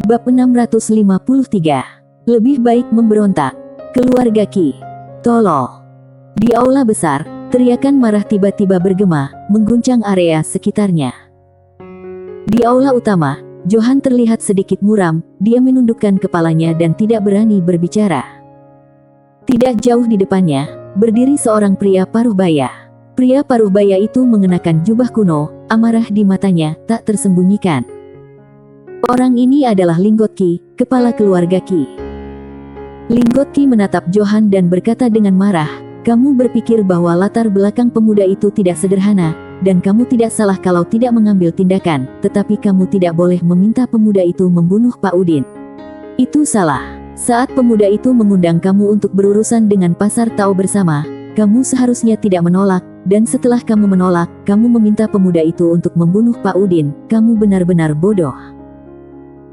Bab 653. Lebih baik memberontak. Keluarga Qi. Tolol. Di aula besar, teriakan marah tiba-tiba bergema, mengguncang area sekitarnya. Di aula utama, Johan terlihat sedikit muram, dia menundukkan kepalanya dan tidak berani berbicara. Tidak jauh di depannya, berdiri seorang pria paruh baya. Pria paruh baya itu mengenakan jubah kuno, amarah di matanya tak tersembunyikan. Orang ini adalah Linggot Qi, kepala keluarga Qi. Linggot Qi menatap Johan dan berkata dengan marah, "Kamu berpikir bahwa latar belakang pemuda itu tidak sederhana, dan kamu tidak salah kalau tidak mengambil tindakan, tetapi kamu tidak boleh meminta pemuda itu membunuh Pak Udin. Itu salah. Saat pemuda itu mengundang kamu untuk berurusan dengan pasar Tao bersama, kamu seharusnya tidak menolak, dan setelah kamu menolak, kamu meminta pemuda itu untuk membunuh Pak Udin. Kamu benar-benar bodoh."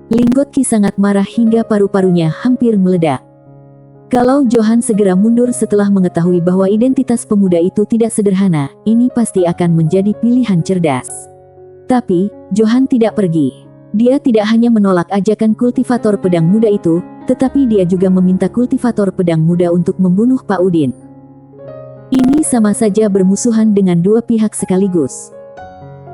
Linggot Qi sangat marah hingga paru-parunya hampir meledak. Kalau Johan segera mundur setelah mengetahui bahwa identitas pemuda itu tidak sederhana, ini pasti akan menjadi pilihan cerdas. Tapi, Johan tidak pergi. Dia tidak hanya menolak ajakan kultivator pedang muda itu, tetapi dia juga meminta kultivator pedang muda untuk membunuh Pak Udin. Ini sama saja bermusuhan dengan dua pihak sekaligus.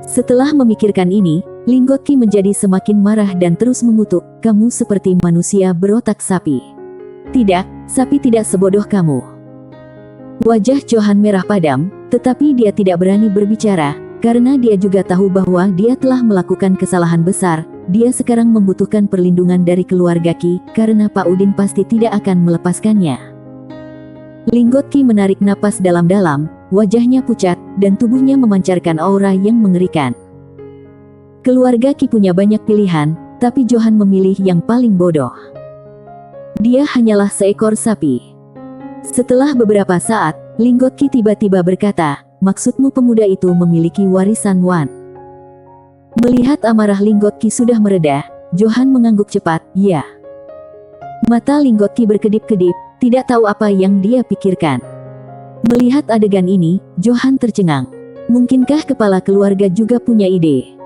Setelah memikirkan ini, Linggot Qi menjadi semakin marah dan terus mengutuk, "Kamu seperti manusia berotak sapi." "Tidak, sapi tidak sebodoh kamu." Wajah Johan merah padam, tetapi dia tidak berani berbicara, karena dia juga tahu bahwa dia telah melakukan kesalahan besar. Dia sekarang membutuhkan perlindungan dari keluarga Qi, karena Pak Udin pasti tidak akan melepaskannya. Linggot Qi menarik napas dalam-dalam, wajahnya pucat, dan tubuhnya memancarkan aura yang mengerikan. Keluarga Qi punya banyak pilihan, tapi Johan memilih yang paling bodoh. Dia hanyalah seekor sapi. Setelah beberapa saat, Linggot Qi tiba-tiba berkata, "Maksudmu pemuda itu memiliki warisan Wan?" Melihat amarah Linggot Qi sudah mereda, Johan mengangguk cepat, "Ya." Mata Linggot Qi berkedip-kedip, tidak tahu apa yang dia pikirkan. Melihat adegan ini, Johan tercengang. Mungkinkah kepala keluarga juga punya ide?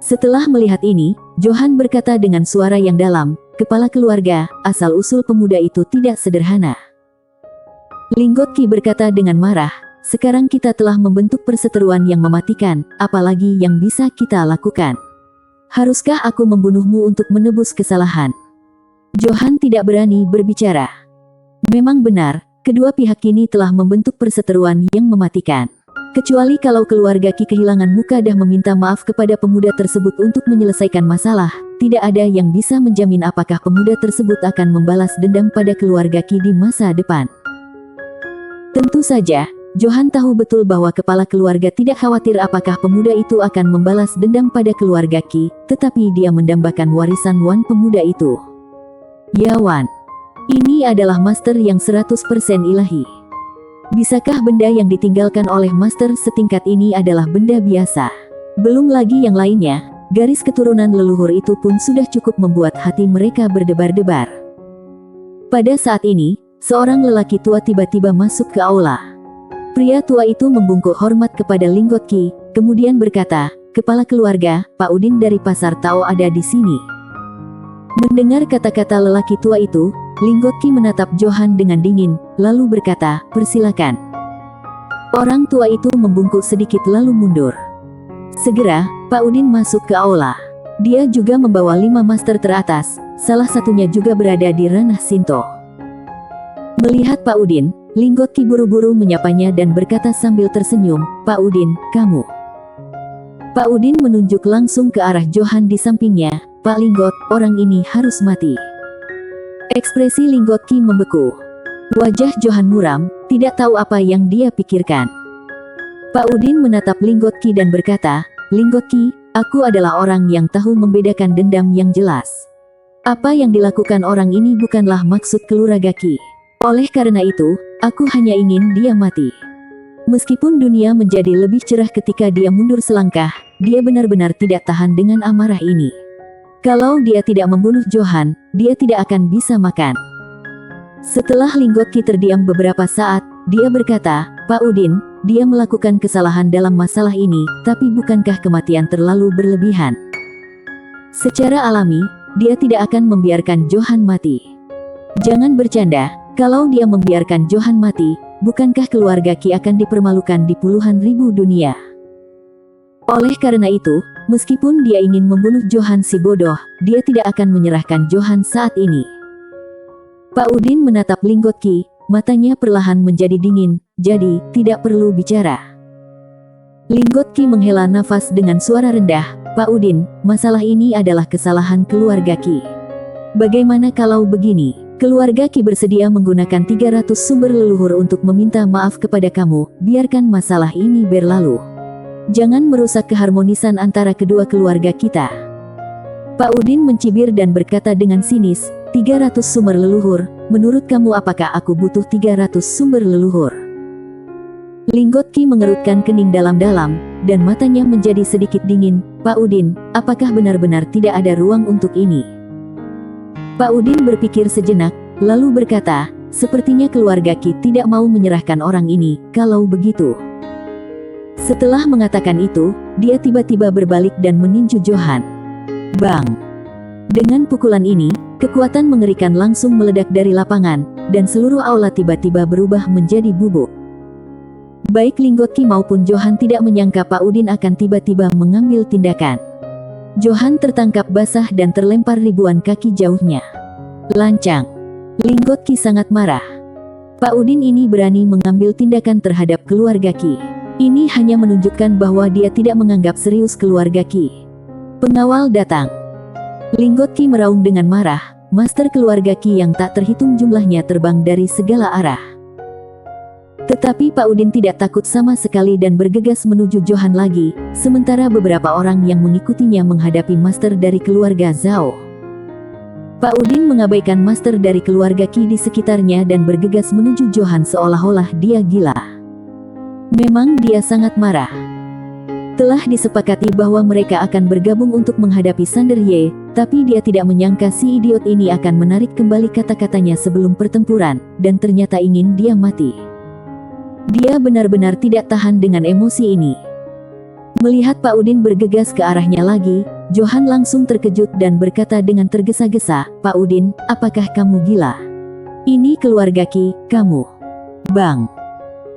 Setelah melihat ini, Johan berkata dengan suara yang dalam, "Kepala keluarga, asal-usul pemuda itu tidak sederhana." Linggot Qi berkata dengan marah, "Sekarang kita telah membentuk perseteruan yang mematikan, apalagi yang bisa kita lakukan? Haruskah aku membunuhmu untuk menebus kesalahan?" Johan tidak berani berbicara. Memang benar, kedua pihak ini telah membentuk perseteruan yang mematikan. Kecuali kalau keluarga Qi kehilangan muka dan meminta maaf kepada pemuda tersebut untuk menyelesaikan masalah, tidak ada yang bisa menjamin apakah pemuda tersebut akan membalas dendam pada keluarga Qi di masa depan. Tentu saja, Johan tahu betul bahwa kepala keluarga tidak khawatir apakah pemuda itu akan membalas dendam pada keluarga Qi, tetapi dia mendambakan warisan Wan pemuda itu. "Ya Wan, ini adalah master yang 100% ilahi. Bisakah benda yang ditinggalkan oleh master setingkat ini adalah benda biasa? Belum lagi yang lainnya, garis keturunan leluhur itu pun sudah cukup membuat hati mereka berdebar-debar." Pada saat ini, seorang lelaki tua tiba-tiba masuk ke aula. Pria tua itu membungkuk hormat kepada Linggot Qi, kemudian berkata, "Kepala keluarga, Pak Udin dari pasar Tao ada di sini." Mendengar kata-kata lelaki tua itu, Linggot Qi menatap Johan dengan dingin, lalu berkata, "Persilakan." Orang tua itu membungkuk sedikit lalu mundur. Segera, Pak Udin masuk ke aula. Dia juga membawa 5 master teratas, salah satunya juga berada di ranah Shinto. Melihat Pak Udin, Linggot Qi buru-buru menyapanya dan berkata sambil tersenyum, "Pak Udin, kamu." Pak Udin menunjuk langsung ke arah Johan di sampingnya, "Pak Linggot, orang ini harus mati." Ekspresi Linggot Qi membeku. Wajah Johan muram, tidak tahu apa yang dia pikirkan. Pak Udin menatap Linggot Qi dan berkata, "Linggot Qi, aku adalah orang yang tahu membedakan dendam yang jelas. Apa yang dilakukan orang ini bukanlah maksud keluarga Qi. Oleh karena itu, aku hanya ingin dia mati." Meskipun dunia menjadi lebih cerah ketika dia mundur selangkah, dia benar-benar tidak tahan dengan amarah ini. Kalau dia tidak membunuh Johan, dia tidak akan bisa makan. Setelah Linggot Qi terdiam beberapa saat, dia berkata, "Pak Udin, dia melakukan kesalahan dalam masalah ini, tapi bukankah kematian terlalu berlebihan? Secara alami, dia tidak akan membiarkan Johan mati. Jangan bercanda, kalau dia membiarkan Johan mati, bukankah keluarga Qi akan dipermalukan di puluhan ribu dunia? Oleh karena itu, meskipun dia ingin membunuh Johan si bodoh, dia tidak akan menyerahkan Johan saat ini. Pak Udin menatap Linggot Qi, matanya perlahan menjadi dingin, jadi tidak perlu bicara. Linggot Qi menghela nafas dengan suara rendah, Pak Udin, masalah ini adalah kesalahan keluarga Qi. Bagaimana kalau begini? Keluarga Qi bersedia menggunakan 300 sumber leluhur untuk meminta maaf kepada kamu, biarkan masalah ini berlalu. Jangan merusak keharmonisan antara kedua keluarga kita. Pak Udin mencibir dan berkata dengan sinis, 300 sumber leluhur, menurut kamu apakah aku butuh 300 sumber leluhur? Linggot Qi mengerutkan kening dalam-dalam, dan matanya menjadi sedikit dingin. Pak Udin, apakah benar-benar tidak ada ruang untuk ini? Pak Udin berpikir sejenak, lalu berkata, sepertinya keluarga Qi tidak mau menyerahkan orang ini, kalau begitu. Setelah mengatakan itu, dia tiba-tiba berbalik dan meninju Johan. Bang! Dengan pukulan ini, kekuatan mengerikan langsung meledak dari lapangan, dan seluruh aula tiba-tiba berubah menjadi bubuk. Baik Linggot Qi maupun Johan tidak menyangka Pak Udin akan tiba-tiba mengambil tindakan. Johan tertangkap basah dan terlempar ribuan kaki jauhnya. Lancang! Linggot Qi sangat marah. Pak Udin ini berani mengambil tindakan terhadap keluarga Qi. Ini hanya menunjukkan bahwa dia tidak menganggap serius keluarga Qi. Pengawal datang. Linggot Qi meraung dengan marah, master keluarga Qi yang tak terhitung jumlahnya terbang dari segala arah. Tetapi Pak Udin tidak takut sama sekali dan bergegas menuju Johan lagi, sementara beberapa orang yang mengikutinya menghadapi master dari keluarga Zhao. Pak Udin mengabaikan master dari keluarga Qi di sekitarnya dan bergegas menuju Johan seolah-olah dia gila. Memang dia sangat marah. Telah disepakati bahwa mereka akan bergabung untuk menghadapi Sander Ye, tapi dia tidak menyangka si idiot ini akan menarik kembali kata-katanya sebelum pertempuran, dan ternyata ingin dia mati. Dia benar-benar tidak tahan dengan emosi ini. Melihat Pak Udin bergegas ke arahnya lagi, Johan langsung terkejut dan berkata dengan tergesa-gesa, Pak Udin, apakah kamu gila? Ini keluarga Qi, kamu. Bang!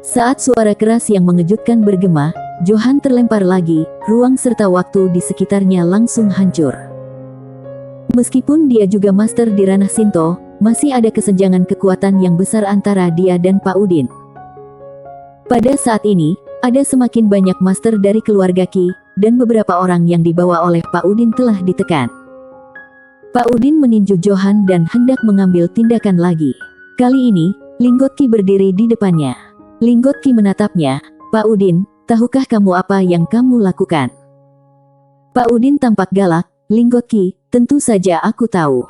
Saat suara keras yang mengejutkan bergema, Johan terlempar lagi, ruang serta waktu di sekitarnya langsung hancur. Meskipun dia juga master di ranah Shinto, masih ada kesenjangan kekuatan yang besar antara dia dan Pak Udin. Pada saat ini, ada semakin banyak master dari keluarga Qi, dan beberapa orang yang dibawa oleh Pak Udin telah ditekan. Pak Udin meninju Johan dan hendak mengambil tindakan lagi. Kali ini, Linggot Qi berdiri di depannya. Linggot Qi menatapnya, Pak Udin, tahukah kamu apa yang kamu lakukan? Pak Udin tampak galak, Linggot Qi, tentu saja aku tahu.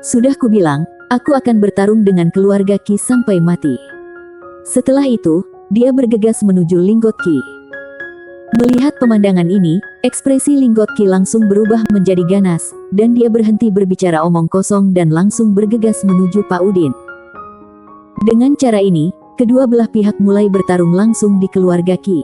Sudah kubilang, aku akan bertarung dengan keluarga Qi sampai mati. Setelah itu, dia bergegas menuju Linggot Qi. Melihat pemandangan ini, ekspresi Linggot Qi langsung berubah menjadi ganas, dan dia berhenti berbicara omong kosong dan langsung bergegas menuju Pak Udin. Dengan cara ini, kedua belah pihak mulai bertarung langsung di keluarga Qi.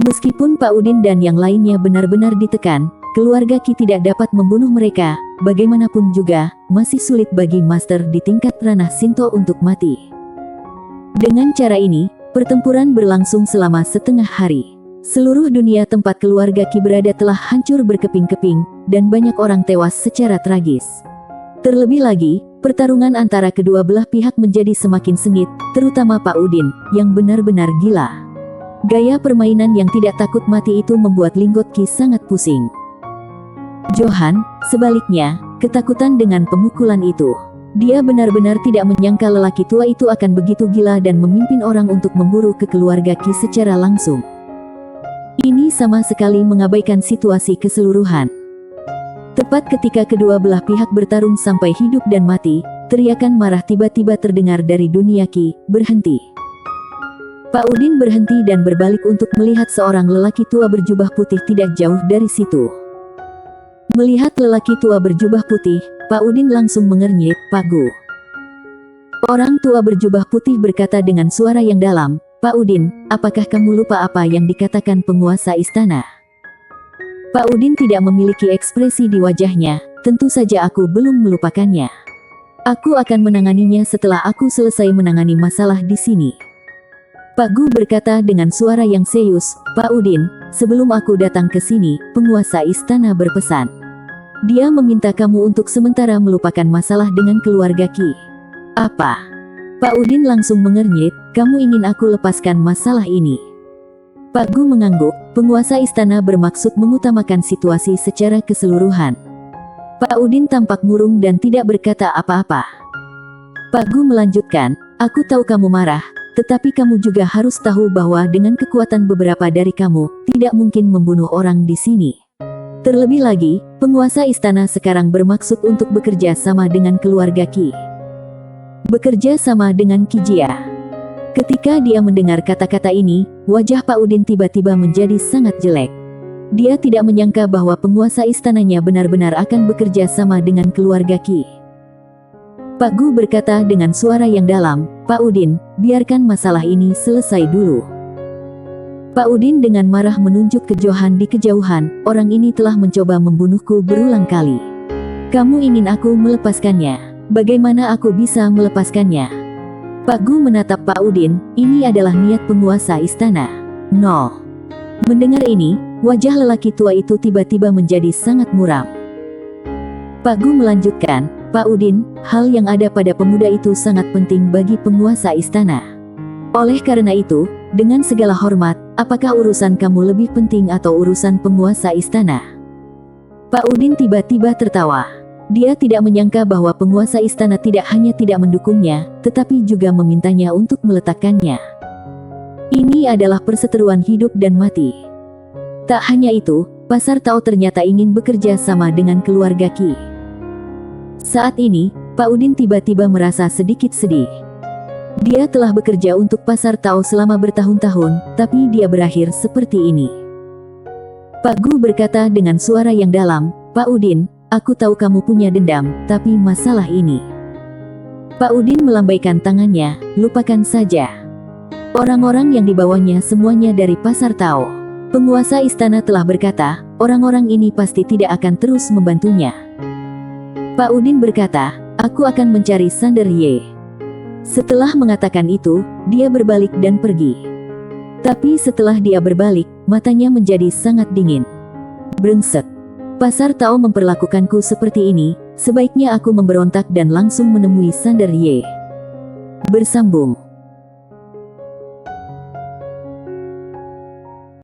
Meskipun Pak Udin dan yang lainnya benar-benar ditekan, keluarga Qi tidak dapat membunuh mereka, bagaimanapun juga, masih sulit bagi master di tingkat ranah Shinto untuk mati. Dengan cara ini, pertempuran berlangsung selama setengah hari. Seluruh dunia tempat keluarga Qi berada telah hancur berkeping-keping, dan banyak orang tewas secara tragis. Terlebih lagi, pertarungan antara kedua belah pihak menjadi semakin sengit, terutama Pak Udin, yang benar-benar gila. Gaya permainan yang tidak takut mati itu membuat Linggot Qi sangat pusing. Johan, sebaliknya, ketakutan dengan pemukulan itu. Dia benar-benar tidak menyangka lelaki tua itu akan begitu gila dan memimpin orang untuk memburu ke keluarga Qi secara langsung. Ini sama sekali mengabaikan situasi keseluruhan. Tepat ketika kedua belah pihak bertarung sampai hidup dan mati, teriakan marah tiba-tiba terdengar dari dunia Qi, berhenti. Pak Udin berhenti dan berbalik untuk melihat seorang lelaki tua berjubah putih tidak jauh dari situ. Melihat lelaki tua berjubah putih, Pak Udin langsung mengernyit, Pak Gu. Orang tua berjubah putih berkata dengan suara yang dalam, Pak Udin, apakah kamu lupa apa yang dikatakan penguasa istana? Pak Udin tidak memiliki ekspresi di wajahnya, tentu saja aku belum melupakannya. Aku akan menanganinya setelah aku selesai menangani masalah di sini. Pak Gu berkata dengan suara yang serius, Pak Udin, sebelum aku datang ke sini, penguasa istana berpesan. Dia meminta kamu untuk sementara melupakan masalah dengan keluarga Qi. Apa? Pak Udin langsung mengernyit, kamu ingin aku lepaskan masalah ini? Pak Gu mengangguk, penguasa istana bermaksud mengutamakan situasi secara keseluruhan. Pak Udin tampak murung dan tidak berkata apa-apa. Pak Gu melanjutkan, aku tahu kamu marah, tetapi kamu juga harus tahu bahwa dengan kekuatan beberapa dari kamu, tidak mungkin membunuh orang di sini. Terlebih lagi, penguasa istana sekarang bermaksud untuk bekerja sama dengan keluarga Qi. Bekerja sama dengan Qi Jia. Ketika dia mendengar kata-kata ini, wajah Pak Udin tiba-tiba menjadi sangat jelek. Dia tidak menyangka bahwa penguasa istananya benar-benar akan bekerja sama dengan keluarga Qi. Pak Gu berkata dengan suara yang dalam, Pak Udin, biarkan masalah ini selesai dulu. Pak Udin dengan marah menunjuk ke Johan di kejauhan, orang ini telah mencoba membunuhku berulang kali. Kamu ingin aku melepaskannya? Bagaimana aku bisa melepaskannya? Pak Gu menatap Pak Udin, ini adalah niat penguasa istana. No. Mendengar ini, wajah lelaki tua itu tiba-tiba menjadi sangat muram. Pak Gu melanjutkan, Pak Udin, hal yang ada pada pemuda itu sangat penting bagi penguasa istana. Oleh karena itu, dengan segala hormat, apakah urusan kamu lebih penting atau urusan penguasa istana? Pak Udin tiba-tiba tertawa. Dia tidak menyangka bahwa penguasa istana tidak hanya tidak mendukungnya, tetapi juga memintanya untuk meletakkannya. Ini adalah perseteruan hidup dan mati. Tak hanya itu, Pasar Tao ternyata ingin bekerja sama dengan keluarga Qi. Saat ini, Pak Udin tiba-tiba merasa sedikit sedih. Dia telah bekerja untuk Pasar Tao selama bertahun-tahun, tapi dia berakhir seperti ini. Pak Gu berkata dengan suara yang dalam, Pak Udin, aku tahu kamu punya dendam, tapi masalah ini. Pak Udin melambaikan tangannya, lupakan saja. Orang-orang yang dibawanya semuanya dari Pasar Tao. Penguasa istana telah berkata, orang-orang ini pasti tidak akan terus membantunya. Pak Udin berkata, aku akan mencari Sander Ye. Setelah mengatakan itu, dia berbalik dan pergi. Tapi setelah dia berbalik, matanya menjadi sangat dingin. Brengsek. Pasar Tao memperlakukanku seperti ini, sebaiknya aku memberontak dan langsung menemui Sander Ye. Bersambung.